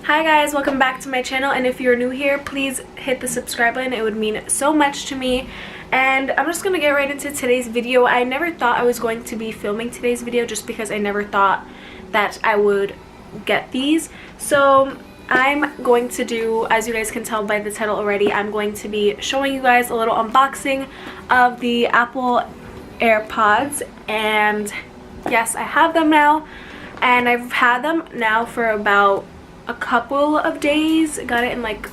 Hi guys, welcome back to my channel, and if you're new here, please hit the subscribe button. It would mean so much to me. And I'm just gonna get right into today's video. I never thought I was going to be filming today's video just because I never thought that I would get these. So I'm going to do, as you guys can tell by the title already, I'm going to be showing you guys a little unboxing of the Apple Airpods. And yes, I have them now, and I've had them now for about a couple of days. Got it in like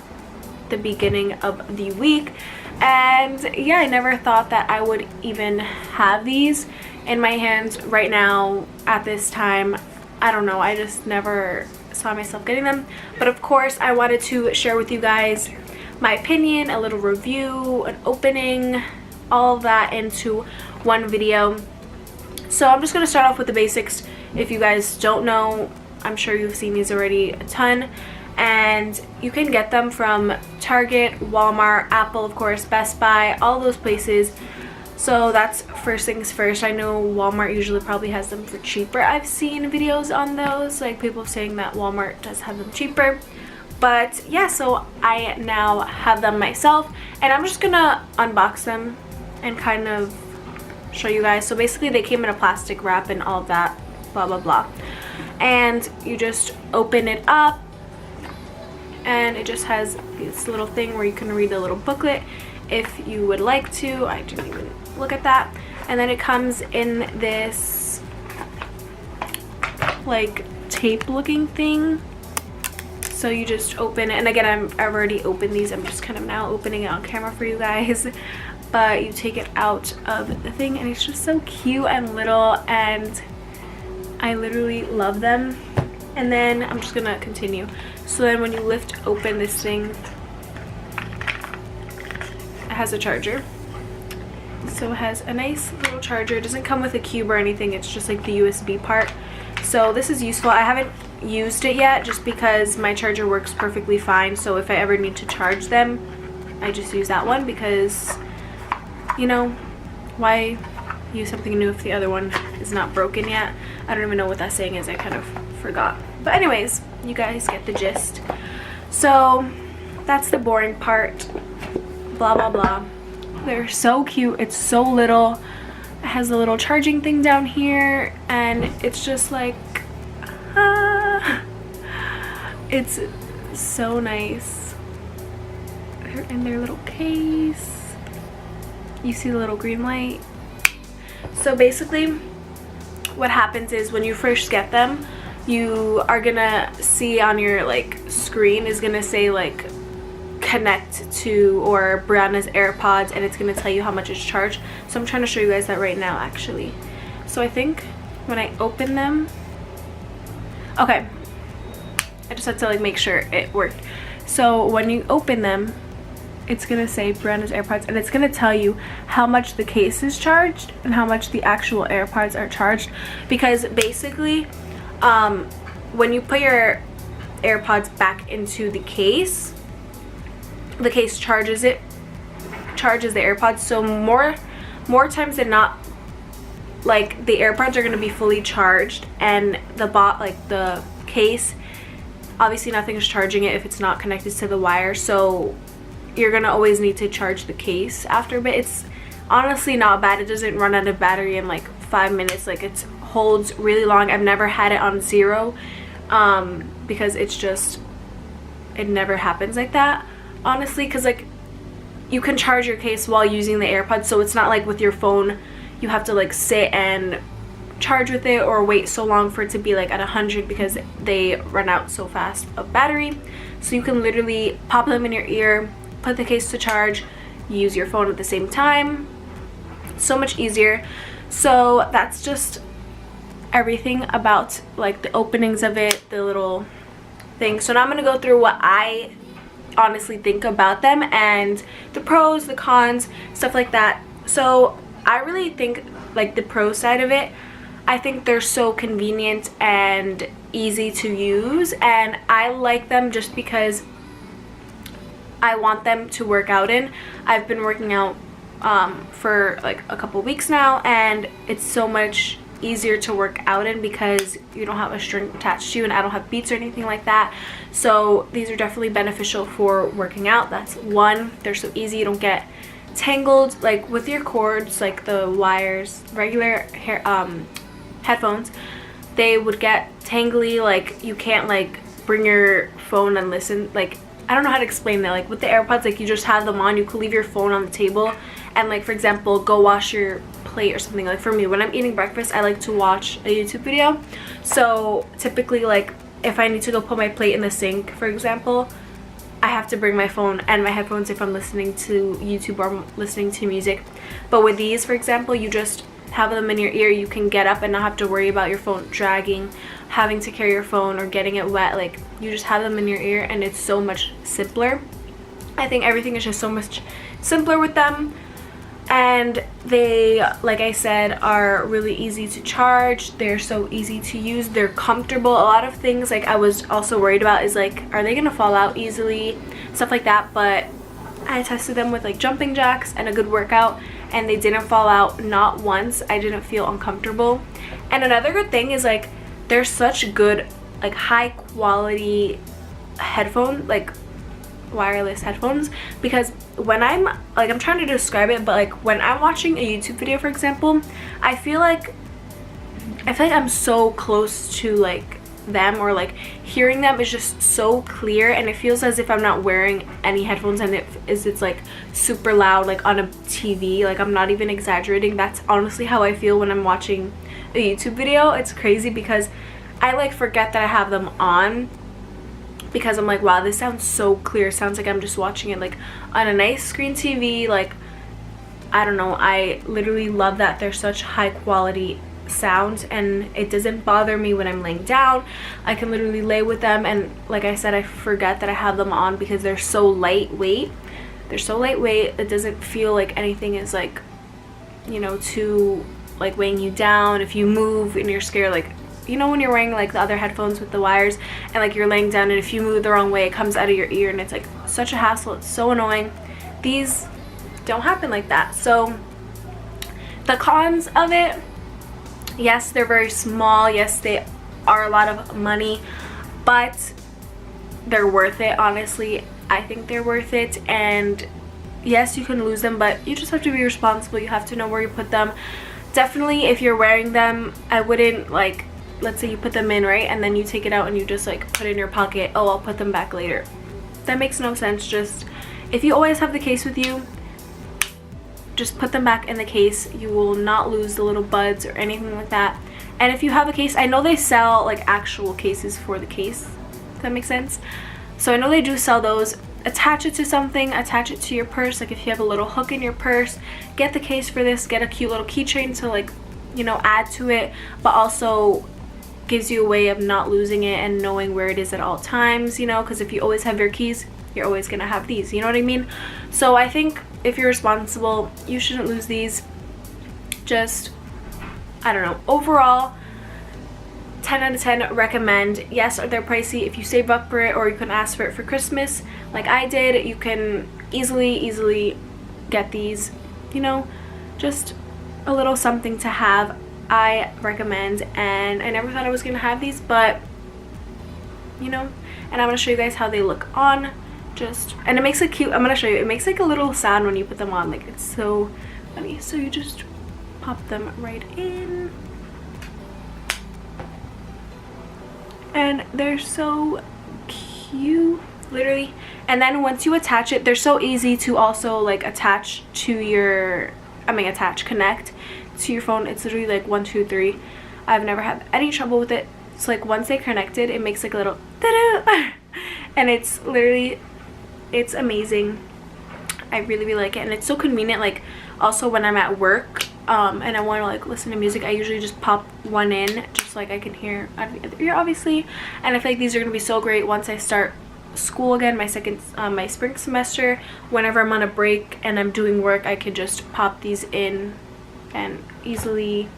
the beginning of the week, and yeah, I never thought that I would even have these in my hands right now at this time. I don't know, I just never saw myself getting them, but of course I wanted to share with you guys my opinion, a little review, an opening, all of that into one video. So I'm just going to start off with the basics. If you guys don't know, I'm sure you've seen these already a ton, and you can get them from Target, Walmart, Apple, of course, Best Buy, all those places. So that's first things first. I know Walmart usually probably has them for cheaper. I've seen videos on those, like people saying that Walmart does have them cheaper. But yeah, so I now have them myself, and I'm just gonna unbox them and kind of show you guys. So basically they came in a plastic wrap and all of that, blah blah blah, and you just open it up and it just has this little thing where you can read the little booklet if you would like to. I didn't even look at that. And then it comes in this like tape looking thing, so you just open it. And again, I've already opened these, I'm just kind of now opening it on camera for you guys. But you take it out of the thing and it's just so cute and little, and I literally love them. And then I'm just gonna continue. So then when you lift open this thing, it has a charger. So it has a nice little charger. It doesn't come with a cube or anything, it's just like the USB part. So this is useful. I haven't used it yet just because my charger works perfectly fine. So if I ever need to charge them, I just use that one, because you know, why use something new if the other one is not broken yet? I don't even know what that saying is, I kind of forgot. But anyways, you guys get the gist. So that's the boring part, blah blah blah. They're so cute, it's so little. It has a little charging thing down here, and it's just like it's so nice. They're in their little case. You see the little green light. So basically what happens is when you first get them, you are gonna see on your like screen is gonna say like connect to or Brianna's Airpods, and it's gonna tell you how much it's charged. So I'm trying to show you guys that right now actually. So I think when I open them, okay, I just had to like make sure it worked. So when you open them, it's gonna say Brianna's Airpods, and it's gonna tell you how much the case is charged and how much the actual AirPods are charged. Because basically when you put your AirPods back into the case charges the AirPods. So more times than not, like the AirPods are gonna be fully charged, and the case, obviously nothing's charging it if it's not connected to the wire. So you're gonna always need to charge the case after a bit. It's honestly not bad. It doesn't run out of battery in like 5 minutes. Like it holds really long. I've never had it on 0 because it never happens like that, honestly, because like you can charge your case while using the AirPods. So it's not like with your phone you have to like sit and charge with it or wait so long for it to be like at 100, because they run out so fast of battery. So you can literally pop them in your ear, put the case to charge, use your phone at the same time. So much easier. So that's just everything about like the openings of it, the little thing. So now I'm gonna go through what I honestly think about them and the pros, the cons, stuff like that. So I really think like the pro side of it, I think they're so convenient and easy to use, and I like them just because I want them to work out in. I've been working out for like a couple weeks now, and it's so much easier to work out in because you don't have a string attached to you, and I don't have Beats or anything like that. So these are definitely beneficial for working out. That's one. They're so easy. You don't get tangled like with your cords, like the wires, regular hair headphones, they would get tangly. Like you can't like bring your phone and listen. Like I don't know how to explain that. Like with the AirPods, like you just have them on, you could leave your phone on the table and like for example go wash your plate or something. Like for me, when I'm eating breakfast, I like to watch a YouTube video. So typically like if I need to go put my plate in the sink, for example, I have to bring my phone and my headphones if I'm listening to YouTube or listening to music. But with these, for example, you just have them in your ear. You can get up and not have to worry about your phone dragging, having to carry your phone or getting it wet. Like you just have them in your ear and it's so much simpler. I think everything is just so much simpler with them. And they, like I said, are really easy to charge. They're so easy to use. They're comfortable. A lot of things like I was also worried about is like, are they gonna fall out easily, stuff like that. But I tested them with like jumping jacks and a good workout, and they didn't fall out, not once. I didn't feel uncomfortable. And another good thing is like they're such good like high quality headphone, like wireless headphones, because when I'm like, I'm trying to describe it, but like when I'm watching a YouTube video, for example, I feel like I'm so close to like them, or like hearing them is just so clear, and it feels as if I'm not wearing any headphones, and it's like super loud like on a TV. Like I'm not even exaggerating. That's honestly how I feel when I'm watching a YouTube video. It's crazy because I like forget that I have them on, because I'm like, wow, this sounds so clear. It sounds like I'm just watching it like on a nice screen TV. Like I don't know, I literally love that they're such high quality sound, and it doesn't bother me when I'm laying down. I can literally lay with them, and like I said, I forget that I have them on because they're so lightweight. They're so lightweight. It doesn't feel like anything is like, you know, too like weighing you down. If you move and you're scared, like, you know, when you're wearing like the other headphones with the wires and like you're laying down, and if you move the wrong way, it comes out of your ear and it's like such a hassle. It's so annoying. These don't happen like that. So the cons of it, yes, they're very small. Yes, they are a lot of money, but they're worth it. Honestly, I think they're worth it. And yes, you can lose them, but you just have to be responsible. You have to know where you put them. Definitely, if you're wearing them, I wouldn't like, let's say you put them in, right, and then you take it out and you just like put it in your pocket. Oh, I'll put them back later. That makes no sense. Just if you always have the case with you, just put them back in the case. You will not lose the little buds or anything like that. And if you have a case, I know they sell like actual cases for the case. Does that make sense? So I know they do sell those. Attach it to something, attach it to your purse. Like if you have a little hook in your purse, get the case for this. Get a cute little keychain to like, you know, add to it, but also gives you a way of not losing it and knowing where it is at all times, you know, because if you always have your keys, you're always gonna have these, you know what I mean? So I think if you're responsible, you shouldn't lose these. Just, I don't know, overall 10 out of 10 recommend. Yes, they're pricey. If you save up for it, or you can ask for it for Christmas like I did, you can easily get these, you know, just a little something to have. I recommend. And I never thought I was gonna have these, but you know, and I'm gonna show you guys how they look on. Just, and it makes it cute. I'm gonna show you. It makes like a little sound when you put them on. Like it's so funny. So you just pop them right in, and they're so cute, literally. And then once you attach it, they're so easy to also like attach to your, connect to your phone. It's literally like 1, 2, 3. I've never had any trouble with it. It's like once they connected, it makes like a little ta-da! And it's literally, it's amazing. I really like it, and it's so convenient. Like also when I'm at work and I want to like listen to music, I usually just pop one in, just like I can hear out of the other ear, obviously. And I feel like these are gonna be so great once I start school again, my spring semester. Whenever I'm on a break and I'm doing work, I can just pop these in and easily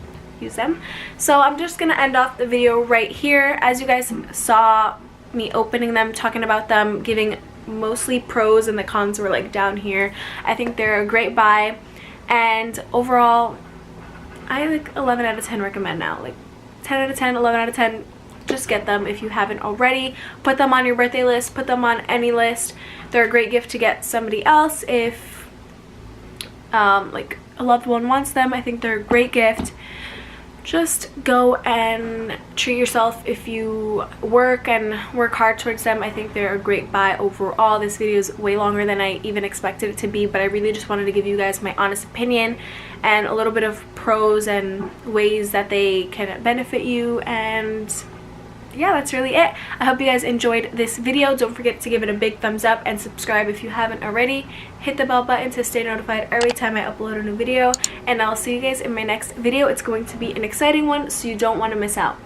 use them. So I'm just gonna end off the video right here. As you guys saw me opening them, talking about them, giving mostly pros, and the cons were like down here. I think they're a great buy, and overall I like 11 out of 10 recommend now. Like 10 out of 10, 11 out of 10. Just get them if you haven't already. Put them on your birthday list. Put them on any list. They're a great gift to get somebody else if like a loved one wants them. I think they're a great gift. Just go and treat yourself if you work hard towards them. I think they're a great buy overall. This video is way longer than I even expected it to be, but I really just wanted to give you guys my honest opinion and a little bit of pros and ways that they can benefit you. And yeah, that's really it. I hope you guys enjoyed this video. Don't forget to give it a big thumbs up and subscribe if you haven't already. Hit the bell button to stay notified every time I upload a new video, and I'll see you guys in my next video. It's going to be an exciting one, so you don't want to miss out.